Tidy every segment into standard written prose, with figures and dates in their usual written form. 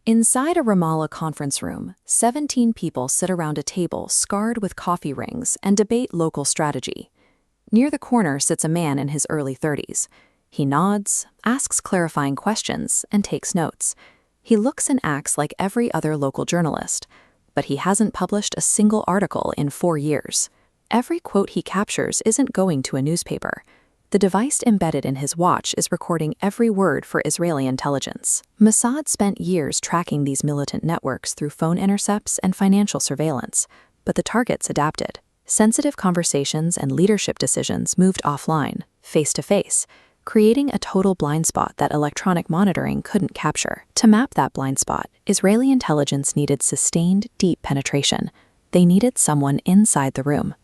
Inside a Ramallah conference room, 17 people sit around a table scarred with coffee rings and debate local strategy. Near the corner sits a man in his early 30s. He nods, asks clarifying questions, and takes notes. He looks and acts like every other local journalist, but he hasn't published a single article in 4 years. Every quote he captures isn't going to a newspaper. The device embedded in his watch is recording every word for Israeli intelligence. Mossad spent years tracking these militant networks through phone intercepts and financial surveillance, but the targets adapted. Sensitive conversations and leadership decisions moved offline, face-to-face, creating a total blind spot that electronic monitoring couldn't capture. To map that blind spot, Israeli intelligence needed sustained, deep penetration. They needed someone inside the room.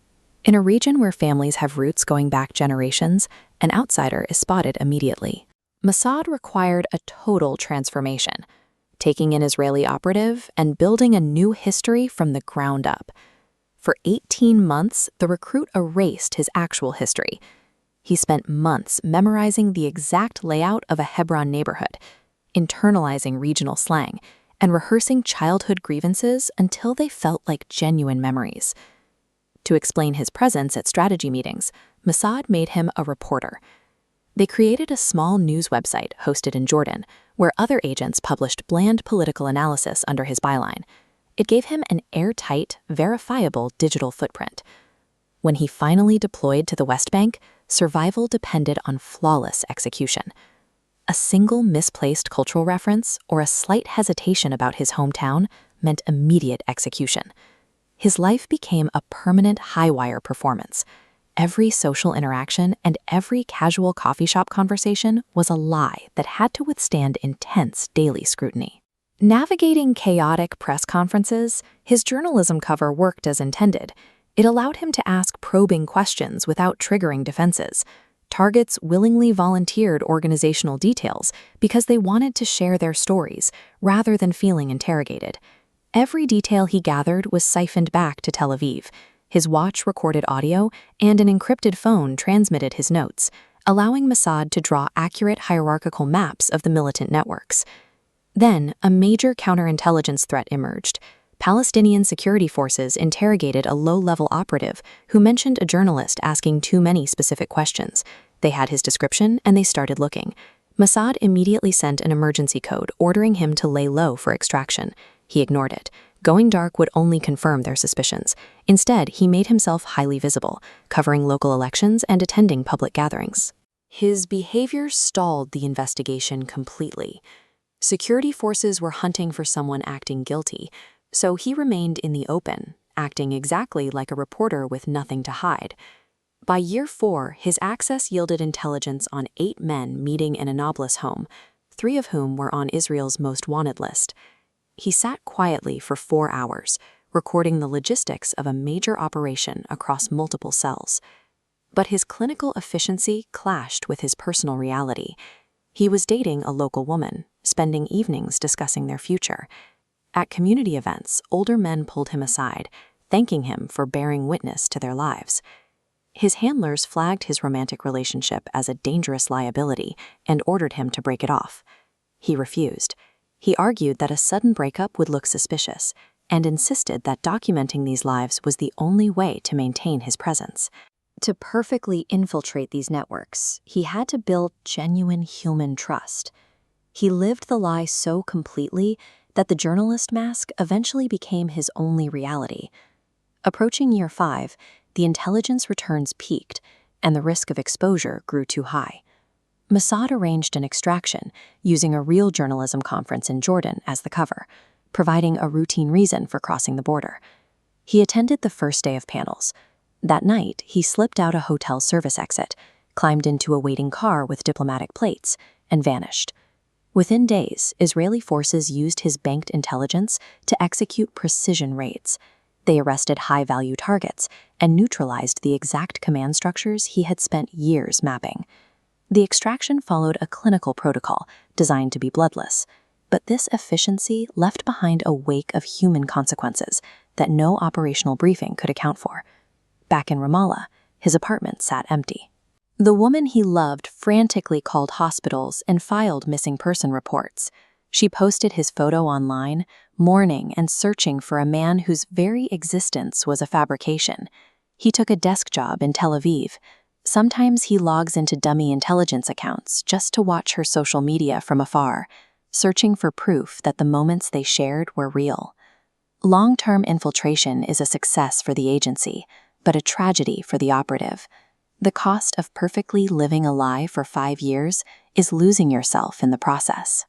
In a region where families have roots going back generations, an outsider is spotted immediately. Mossad required a total transformation, taking an Israeli operative and building a new history from the ground up. For 18 months, the recruit erased his actual history. He spent months memorizing the exact layout of a Hebron neighborhood, internalizing regional slang, and rehearsing childhood grievances until they felt like genuine memories. To explain his presence at strategy meetings, Mossad made him a reporter. They created a small news website hosted in Jordan, where other agents published bland political analysis under his byline. It gave him an airtight, verifiable digital footprint. When he finally deployed to the West Bank, survival depended on flawless execution. A single misplaced cultural reference or a slight hesitation about his hometown meant immediate execution. His life became a permanent high-wire performance. Every social interaction and every casual coffee shop conversation was a lie that had to withstand intense daily scrutiny. Navigating chaotic press conferences, his journalism cover worked as intended. It allowed him to ask probing questions without triggering defenses. Targets willingly volunteered organizational details because they wanted to share their stories rather than feeling interrogated. Every detail he gathered was siphoned back to Tel Aviv. His watch recorded audio, and an encrypted phone transmitted his notes, allowing Mossad to draw accurate hierarchical maps of the militant networks. Then, a major counterintelligence threat emerged. Palestinian security forces interrogated a low-level operative who mentioned a journalist asking too many specific questions. They had his description, and they started looking. Mossad immediately sent an emergency code ordering him to lay low for extraction. He ignored it. Going dark would only confirm their suspicions. Instead, he made himself highly visible, covering local elections and attending public gatherings. His behavior stalled the investigation completely. Security forces were hunting for someone acting guilty, so he remained in the open, acting exactly like a reporter with nothing to hide. By year 4, his access yielded intelligence on 8 men meeting in a Nablus home, 3 of whom were on Israel's most wanted list. He sat quietly for 4 hours, recording the logistics of a major operation across multiple cells. But his clinical efficiency clashed with his personal reality. He was dating a local woman, spending evenings discussing their future. At community events, older men pulled him aside, thanking him for bearing witness to their lives. His handlers flagged his romantic relationship as a dangerous liability and ordered him to break it off. He refused. He argued that a sudden breakup would look suspicious and insisted that documenting these lives was the only way to maintain his presence. To perfectly infiltrate these networks, he had to build genuine human trust. He lived the lie so completely that the journalist mask eventually became his only reality. Approaching year 5, the intelligence returns peaked, and the risk of exposure grew too high. Mossad arranged an extraction, using a real journalism conference in Jordan as the cover, providing a routine reason for crossing the border. He attended the first day of panels. That night, he slipped out a hotel service exit, climbed into a waiting car with diplomatic plates, and vanished. Within days, Israeli forces used his banked intelligence to execute precision raids. They arrested high-value targets and neutralized the exact command structures he had spent years mapping. The extraction followed a clinical protocol designed to be bloodless, but this efficiency left behind a wake of human consequences that no operational briefing could account for. Back in Ramallah, his apartment sat empty. The woman he loved frantically called hospitals and filed missing person reports. She posted his photo online, mourning and searching for a man whose very existence was a fabrication. He took a desk job in Tel Aviv. Sometimes he logs into dummy intelligence accounts just to watch her social media from afar, searching for proof that the moments they shared were real. Long-term infiltration is a success for the agency, but a tragedy for the operative. The cost of perfectly living a lie for 5 years is losing yourself in the process.